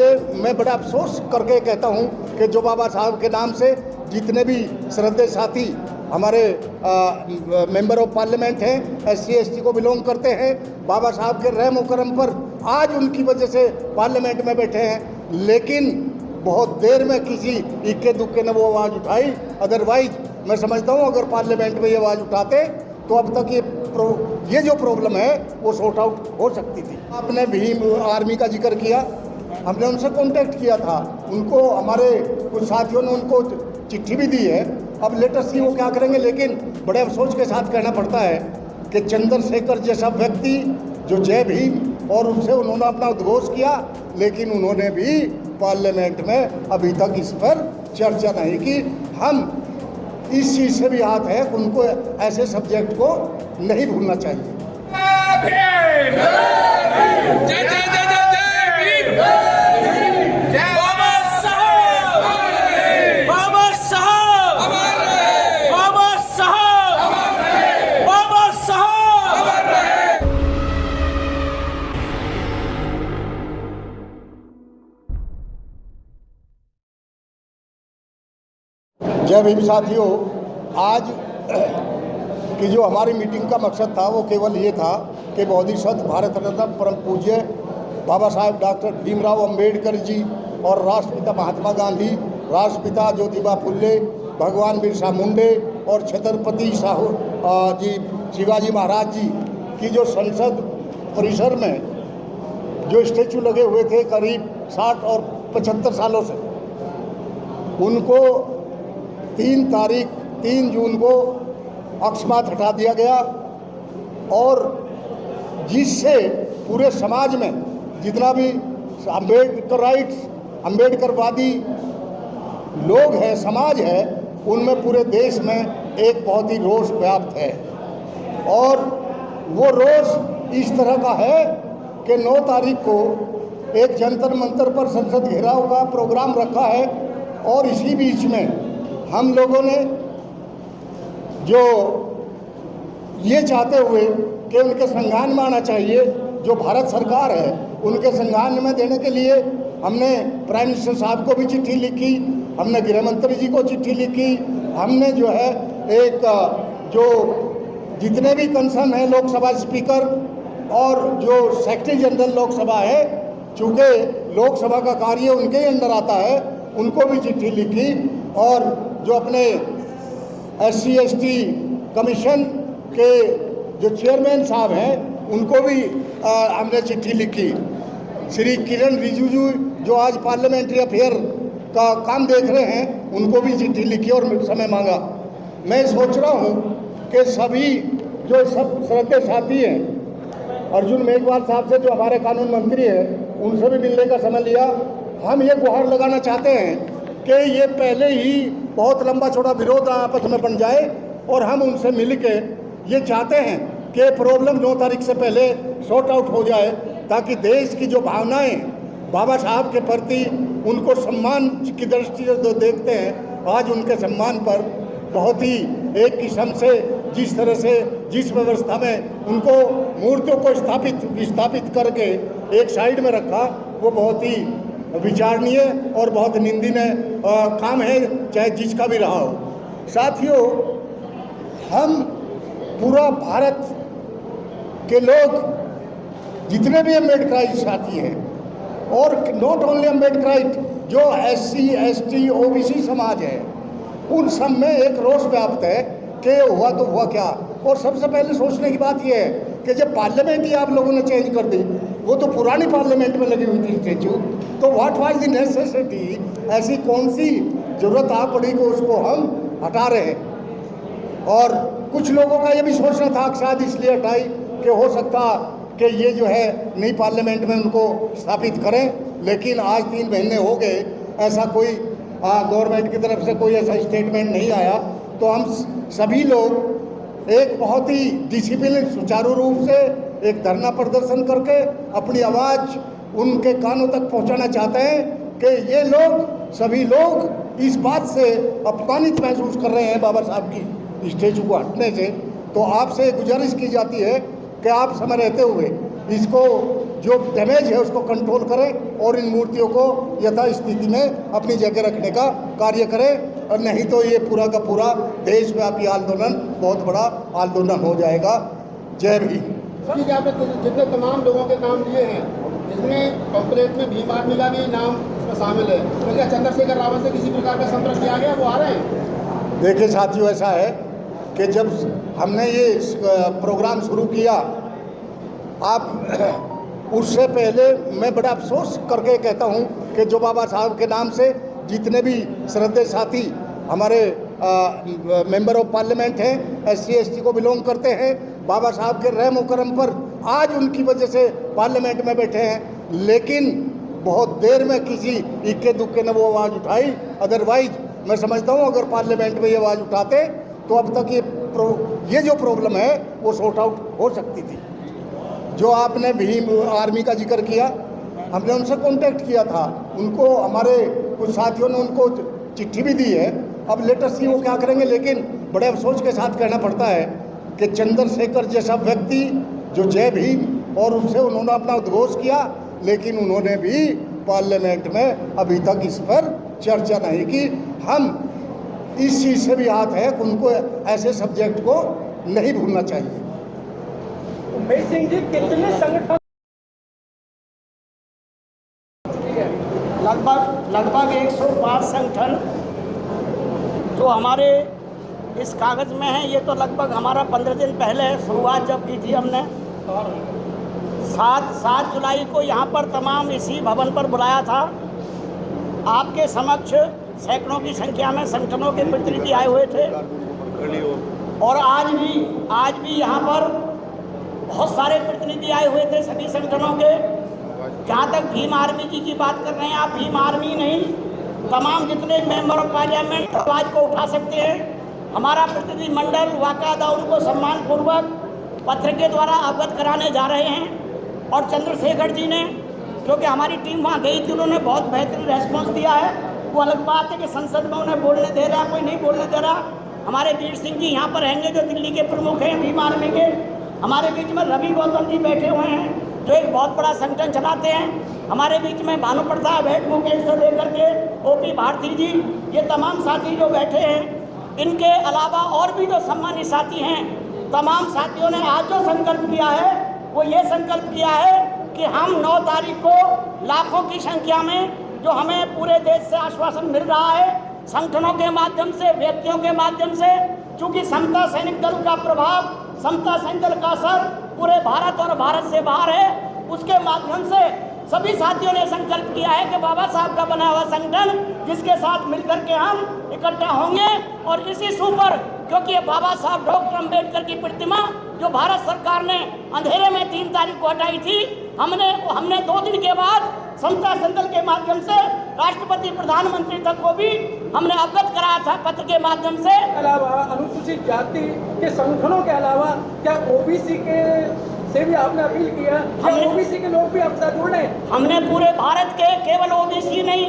पहले मैं बड़ा अफसोस करके कहता हूं कि जो बाबा साहब के नाम से जितने भी श्रद्धेय साथी हमारे मेंबर ऑफ पार्लियामेंट हैं, SC ST को बिलोंग करते हैं, बाबा साहब के रहम करम पर आज उनकी वजह से पार्लियामेंट में बैठे हैं। लेकिन बहुत देर में किसी इक्के दुक्के ने वो आवाज़ उठाई, अदरवाइज मैं समझता हूँ अगर पार्लियामेंट में ये आवाज़ उठाते तो अब तक ये जो प्रॉब्लम है वो सॉर्ट आउट हो सकती थी। आपने भीम आर्मी का जिक्र किया, हमने उनसे कांटेक्ट किया था, उनको हमारे कुछ साथियों ने उनको चिट्ठी भी दी है। अब लेटेस्ट सी वो क्या करेंगे, लेकिन बड़े अफसोस के साथ कहना पड़ता है कि चंद्रशेखर जैसा व्यक्ति जो जय भीम और उससे उन्होंने अपना उद्घोष किया, लेकिन उन्होंने भी पार्लियामेंट में अभी तक इस पर चर्चा नहीं की। हम इस चीज़ से भी हाथ है, उनको ऐसे सब्जेक्ट को नहीं भूलना चाहिए। जय भीम साथियों, आज की जो हमारी मीटिंग का मकसद था वो केवल ये था कि बोधिसत्व भारत रत्न परम पूज्य बाबा साहेब डॉक्टर भीमराव अंबेडकर जी और राष्ट्रपिता महात्मा गांधी, राष्ट्रपिता ज्योतिबा फुल्ले, भगवान बिरसा मुंडे और छत्रपति साहू जी शिवाजी महाराज जी की जो संसद परिसर में जो स्टैचू लगे हुए थे करीब 60 और 75 सालों से, उनको 3 जून को अकस्मात हटा दिया गया और जिससे पूरे समाज में जितना भी अम्बेडकरवादी लोग हैं, समाज है, उनमें पूरे देश में एक बहुत ही रोष व्याप्त है। और वो रोष इस तरह का है कि 9 तारीख को एक जंतर मंतर पर संसद घेराव का प्रोग्राम रखा है और इसी बीच में हम लोगों ने जो ये चाहते हुए कि उनके संज्ञान में आना चाहिए, जो भारत सरकार है उनके संज्ञान में देने के लिए हमने प्राइम मिनिस्टर साहब को भी चिट्ठी लिखी, हमने गृह मंत्री जी को चिट्ठी लिखी, हमने जो है एक जो जितने भी कंसर्न है लोकसभा स्पीकर और जो सेक्रेटरी जनरल लोकसभा है, चूँकि लोकसभा का कार्य उनके ही अंडर आता है, उनको भी चिट्ठी लिखी और जो अपने SC ST कमीशन के जो चेयरमैन साहब हैं उनको भी हमने चिट्ठी लिखी। श्री किरण रिजिजू जो आज पार्लियामेंट्री अफेयर का काम देख रहे हैं, उनको भी चिट्ठी लिखी और समय मांगा। मैं सोच रहा हूँ कि सभी जो सब श्रद्धेय साथी हैं, अर्जुन मेघवाल साहब से जो हमारे कानून मंत्री हैं, उनसे भी मिलने का समय लिया। हम ये गुहार लगाना चाहते हैं कि ये पहले ही बहुत लंबा चौड़ा विरोध आपस में बन जाए और हम उनसे मिल के ये चाहते हैं कि प्रॉब्लम 9 तारीख से पहले सॉर्ट आउट हो जाए, ताकि देश की जो भावनाएं बाबा साहब के प्रति उनको सम्मान की दृष्टि से जो देखते हैं, आज उनके सम्मान पर बहुत ही एक किस्म से जिस तरह से जिस व्यवस्था में उनको मूर्तियों को विस्थापित करके एक साइड में रखा, वो बहुत ही विचारणीय और बहुत निंदनीय काम है, चाहे जिसका भी रहा हो। साथियों, हम पूरा भारत के लोग जितने भी अम्बेडकराइट साथी हैं, और नॉट ओनली अम्बेडकराइट, जो SC ST OBC समाज है, उन सब में एक रोष व्याप्त है कि हुआ तो हुआ क्या। और सबसे पहले सोचने की बात यह है कि जब पार्लियामेंट ही आप लोगों ने चेंज कर दी, वो तो पुरानी पार्लियामेंट में लगी हुई थी स्टैचू, तो व्हाट वाज द नेसेसिटी, ऐसी कौन सी जरूरत आ पड़ी कि उसको हम हटा रहे हैं। और कुछ लोगों का ये भी सोचना था कि शायद इसलिए हटाई कि हो सकता कि ये जो है नई पार्लियामेंट में उनको स्थापित करें, लेकिन आज 3 महीने हो गए, ऐसा कोई गवर्नमेंट की तरफ से कोई ऐसा स्टेटमेंट नहीं आया। तो हम सभी लोग एक बहुत ही डिसिप्लिन सुचारू रूप से एक धरना प्रदर्शन करके अपनी आवाज़ उनके कानों तक पहुंचाना चाहते हैं कि ये लोग सभी लोग इस बात से अपमानित महसूस कर रहे हैं बाबा साहब की स्टैचू को हटने से। तो आपसे गुजारिश की जाती है कि आप समय रहते हुए इसको जो डैमेज है उसको कंट्रोल करें और इन मूर्तियों को यथास्थिति में अपनी जगह रखने का कार्य करें, और नहीं तो ये पूरा का पूरा देशव्यापी आंदोलन बहुत बड़ा आंदोलन हो जाएगा। जय भीम। ठीक है, आपने जितने तमाम लोगों के नाम लिए हैं, इसमें कॉर्पोरेट में भीम आर्मी का भी नाम इसमें शामिल है, तो क्या चंद्रशेखर रावत से किसी प्रकार का संपर्क किया गया? वो आ रहे हैं? देखिए साथियों, ऐसा है कि जब हमने ये प्रोग्राम शुरू किया, आप उससे पहले मैं बड़ा अफसोस करके कहता हूँ कि जो बाबा साहब के नाम से जितने भी श्रद्धेय साथी हमारे मेंबर ऑफ पार्लियामेंट हैं, SC ST को बिलोंग करते हैं, बाबा साहब के रहम करम पर आज उनकी वजह से पार्लियामेंट में बैठे हैं, लेकिन बहुत देर में किसी इक्के दुक्के ने वो आवाज़ उठाई। अदरवाइज मैं समझता हूँ अगर पार्लियामेंट में ये आवाज़ उठाते तो अब तक ये जो प्रॉब्लम है वो सॉर्ट आउट हो सकती थी। जो आपने भीम आर्मी का जिक्र किया, हमने उनसे कांटेक्ट किया था, उनको हमारे कुछ साथियों ने उनको चिट्ठी भी दी है। अब लेटर सी वो क्या करेंगे, लेकिन बड़े अफसोस के साथ कहना पड़ता है कि चंद्रशेखर जैसा व्यक्ति जो जय भीम और उससे उन्होंने अपना उद्घोष किया, लेकिन उन्होंने भी पार्लियामेंट में अभी तक इस पर चर्चा नहीं की। हम इस चीज़ से भी हाथ है कि उनको ऐसे सब्जेक्ट को नहीं भूलना चाहिए। उमेश सिंह जी, कितने संगठन लगभग 105 संगठन जो हमारे इस कागज़ में है, ये तो लगभग हमारा 15 दिन पहले शुरुआत जब की थी हमने 7 जुलाई को यहाँ पर तमाम इसी भवन पर बुलाया था। आपके समक्ष सैकड़ों की संख्या में संगठनों के प्रतिनिधि आए हुए थे, और आज भी यहाँ पर बहुत सारे प्रतिनिधि आए हुए थे सभी संगठनों के। जहाँ तक भीम आर्मी जी की बात कर रहे हैं आप, भीम आर्मी नहीं, तमाम जितने मेंबर ऑफ पार्लियामेंट आवाज़ को उठा सकते हैं। हमारा प्रतिनिधिमंडल वाकायदा उनको सम्मानपूर्वक पत्र के द्वारा अवगत कराने जा रहे हैं। और चंद्रशेखर जी ने, क्योंकि हमारी टीम वहाँ गई थी, उन्होंने बहुत बेहतरीन रेस्पॉन्स दिया है। वो अलग बात है कि संसद में उन्हें बोलने दे रहा, कोई नहीं बोलने दे रहा। हमारे वीर सिंह जी यहाँ पर रहेंगे जो दिल्ली के प्रमुख हैं भीम आर्मी के। हमारे बीच में रवि गौतम जी बैठे हुए हैं जो एक बहुत बड़ा संगठन चलाते हैं। हमारे बीच में भानु प्रताप हेड मुकेश से लेकर के OP भारती जी, ये तमाम साथी जो बैठे हैं, इनके अलावा और भी जो सम्मानित साथी हैं, तमाम साथियों ने आज जो संकल्प किया है वो ये संकल्प किया है कि हम 9 तारीख को लाखों की संख्या में, जो हमें पूरे देश से आश्वासन मिल रहा है, संगठनों के माध्यम से, व्यक्तियों के माध्यम से, चूँकि समता सैनिक दल का प्रभाव, समता सैनिक दल का असर पूरे भारत और भारत से बाहर है, उसके माध्यम से सभी साथियों ने संकल्प किया है कि बाबा साहब का बना हुआ संगठन जिसके साथ मिलकर के हम इकट्ठा होंगे। और इसी सू पर, क्योंकि ये बाबा साहब डॉक्टर अम्बेडकर की प्रतिमा जो भारत सरकार ने अंधेरे में 3 तारीख को हटाई थी, हमने 2 दिन के बाद समता सैनिक दल के माध्यम से राष्ट्रपति प्रधानमंत्री तक को भी हमने अवगत कराया था पत्र के माध्यम से। अलावा अनुसूचित जाति के संगठनों के अलावा क्या OBC के से भी आपने अपील किया? OBC के लोग भी आपके साथ जुड़ रहे हैं? हमने पूरे भारत के, केवल OBC नहीं,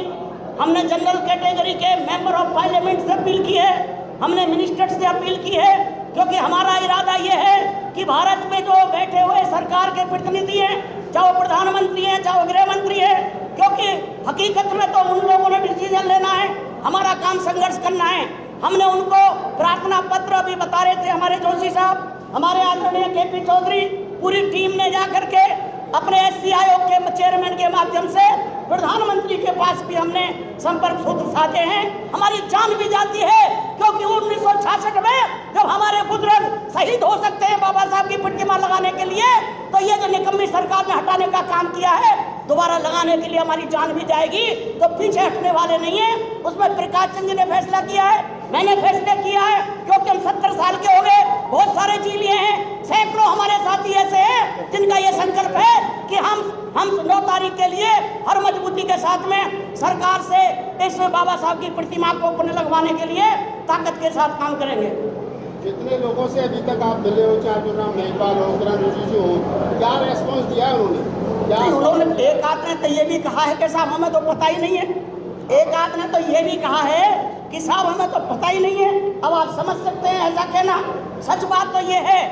हमने जनरल कैटेगरी के मेंबर ऑफ पार्लियामेंट से अपील की है, हमने मिनिस्टर्स से अपील की है, क्योंकि हमारा इरादा ये है कि भारत में जो बैठे हुए सरकार के प्रतिनिधि हैं, चाहे वो प्रधानमंत्री हैं, चाहे वो गृह मंत्री है, क्योंकि हकीकत में तो उन लोगों ने डिसीजन लेना है, हमारा काम संघर्ष करना है। हमने उनको प्रार्थना पत्र अभी बता रहे थे हमारे जोशी साहब, हमारे आदरणीय KP चौधरी, पूरी टीम ने जा करके अपने SC आयोग के चेयरमैन के माध्यम से प्रधानमंत्री के पास भी हमने संपर्क सूत्र साधे हैं। हमारी जान भी जाती है, क्योंकि 1966 में जब हमारे बुजुर्ग शहीद हो सकते हैं बाबा साहब की प्रतिमा लगाने के लिए, तो ये जो निकम्मी सरकार ने हटाने का काम किया है, दोबारा लगाने के लिए हमारी जान भी जाएगी, तो पीछे हटने वाले नहीं है। उसमें प्रकाश चंद जी ने फैसला किया है, मैंने फैसला किया है, क्योंकि हम 70 साल के हो गए, बहुत सारे जी लिए हैं, सैकड़ों हमारे साथी ऐसे हैं जिनका ये संकल्प है कि हम 9 तारीख के लिए हर मजबूती के साथ में सरकार से इस बाबा साहब की प्रतिमा को पुनः लगवाने के लिए ताकत के साथ काम करेंगे। जितने लोगों से अभी तक आप मिले हो, चाहे प्रोग्राम महिपाल हो, किरण रिजिजू हो, क्या रेस्पॉन्स दिया है उन्होंने? एक आध ने तो ये भी कहा है कि साहब हमें तो पता ही नहीं है, एक आध ने तो ये भी कहा है कि साहब हमें तो पता ही नहीं है। अब आप समझ सकते हैं ऐसा कहना। सच बात तो ये है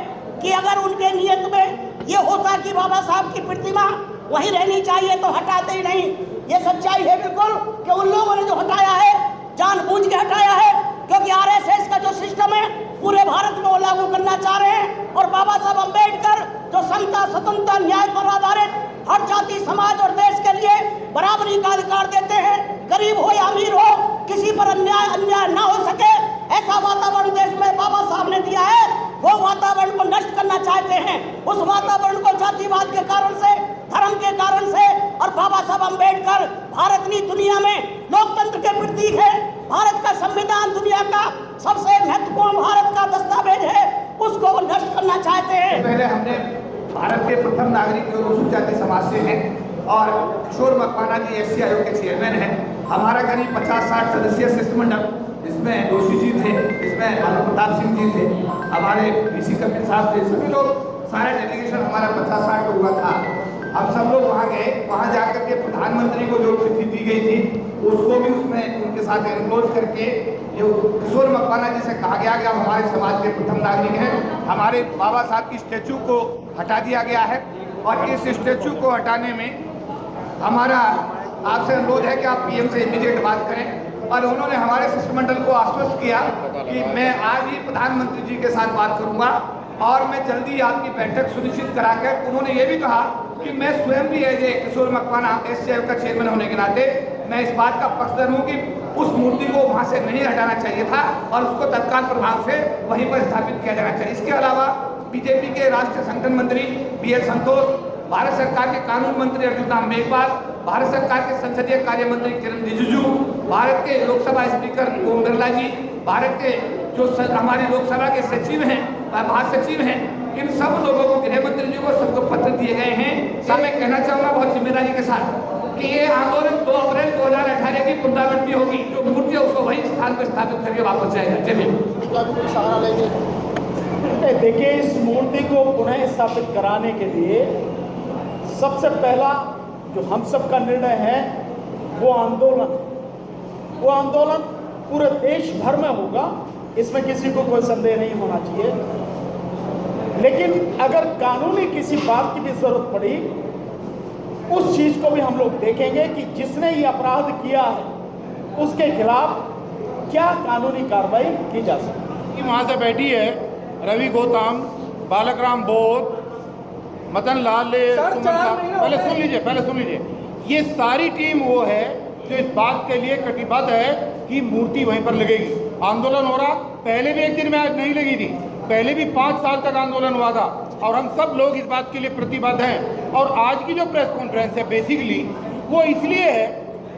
कि अगर उनके नियत में ये होता कि बाबा साहब की प्रतिमा वहीं रहनी चाहिए तो हटाते ही नहीं। ये सच्चाई है बिल्कुल कि उन लोगों ने जो हटाया है जानबूझ के हटाया है, क्योंकि आरएसएस का जो सिस्टम है पूरे भारत में वो लागू करना चाह रहे हैं। और बाबा साहब अम्बेडकर जो समता, स्वतंत्रता, न्याय पर आधारित हर जाति, समाज और देश के लिए बराबरी का अधिकार देते हैं, गरीब हो या अमीर हो किसी पर अन्याय ना हो सके, ऐसा वातावरण देश में बाबा साहब ने दिया है। वो वातावरण को नष्ट करना चाहते हैं। उस वातावरण को जातिवाद के कारण से, धर्म के कारण से, और बाबा साहब अम्बेडकर भारत की दुनिया में लोकतंत्र के प्रतीक है। भारत का संविधान दुनिया का सबसे महत्वपूर्ण भारत का दस्तावेज है, उसको वो नष्ट करना चाहते हैं। पहले हमने भारत के प्रथम नागरिक जो अनुसूचित जाति समाज से हैं और किशोर मकवाना जी एससी आयोग के चेयरमैन हैं। हमारा करीब 50-60 सदस्यीय शिष्टमंडल, इसमें जोशी जी थे, इसमें आनंद प्रताप सिंह जी थे, हमारे बीसी कपिल साहब थे, सभी लोग, सारा डेलीगेशन हमारा 50-60 लोगों का था। हम सब लोग वहाँ गए। वहाँ जाकर के प्रधानमंत्री को जो चिट्ठी दी गई थी उसको भी उसमें उनके साथ एनक्लोज करके जो किशोर मकवाना जी से कहा गया कि आप हमारे समाज के प्रथम नागरिक हैं। हमारे बाबा साहब की स्टैचू को हटा दिया गया है और इस स्टैचू को हटाने में हमारा आपसे अनुरोध है कि आप पीएम से इमीडिएट बात करें। और उन्होंने हमारे शिष्टमंडल को आश्वस्त किया कि मैं आज ही प्रधानमंत्री जी के साथ बात करूंगा और मैं जल्दी आपकी बैठक सुनिश्चित कराकर, उन्होंने ये भी कहा कि मैं स्वयं भी as a Kishore Makwana SC आयोग का चेयरमैन होने के नाते मैं इस बात का पक्षधर हूँ कि उस मूर्ति को वहाँ से नहीं हटाना चाहिए था और उसको तत्काल प्रभाव से वहीं पर स्थापित किया जाना चाहिए। इसके अलावा बीजेपी के राष्ट्रीय संगठन मंत्री BL संतोष, भारत सरकार के कानून मंत्री अर्जुन राम मेघवाल, भारत सरकार के संसदीय कार्य मंत्री किरण रिजिजू, भारत के लोकसभा स्पीकर ओम बिरला जी, भारत के जो हमारे लोकसभा के सचिव हैं, महासचिव हैं, इन सब लोगों को, गृह मंत्री जी को सबको पत्र दिए गए हैं। सब मैं कहना चाहूँगा बहुत जिम्मेदारी के साथ कि ये आंदोलन 2 अप्रैल 2018 की पुनरावृत्ति होगी। जो मूर्ति है उसको वही स्थान पर स्थापित करके वापस जाएगा। चलिए सहारा लेंगे। देखिए, इस मूर्ति को पुनः स्थापित कराने के लिए सबसे पहला जो हम सब का निर्णय है वो आंदोलन पूरे देश भर में होगा, इसमें किसी को कोई संदेह नहीं होना चाहिए। लेकिन अगर कानूनी किसी बात की भी जरूरत पड़ी, उस चीज को भी हम लोग देखेंगे कि जिसने ये अपराध किया है उसके खिलाफ क्या कानूनी कार्रवाई की जा सकती है। वहाँ से बैठी है रवि गौतम, बालकराम बोध, मदन लाल, सुमन साहब, पहले सुन लीजिए। ये सारी टीम वो है जो इस बात के लिए कटिबद्ध है कि मूर्ति वहीं पर लगेगी। आंदोलन हो रहा, पहले भी एक दिन में आज नहीं लगी थी, पहले भी 5 साल तक आंदोलन हुआ था और हम सब लोग इस बात के लिए प्रतिबद्ध हैं। और आज की जो प्रेस कॉन्फ्रेंस है बेसिकली वो इसलिए है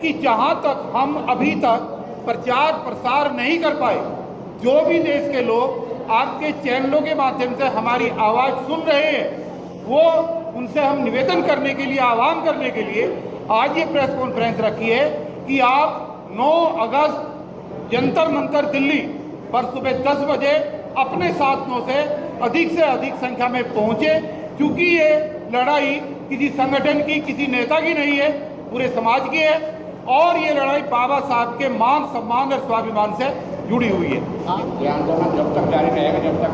कि जहां तक हम अभी तक प्रचार प्रसार नहीं कर पाए, जो भी देश के लोग आपके चैनलों के माध्यम से हमारी आवाज़ सुन रहे हैं, वो उनसे हम निवेदन करने के लिए, आह्वान करने के लिए आज ये प्रेस कॉन्फ्रेंस रखी है कि आप 9 अगस्त जंतर मंतर दिल्ली पर सुबह 10 बजे अपने साथियों से अधिक संख्या में पहुंचे, क्योंकि ये लड़ाई किसी संगठन की, किसी नेता की नहीं है, पूरे समाज की है और ये लड़ाई बाबा साहब के मान, सम्मान और स्वाभिमान से जुड़ी हुई है। ये आंदोलन जब तक जारी रहेगा, जब तक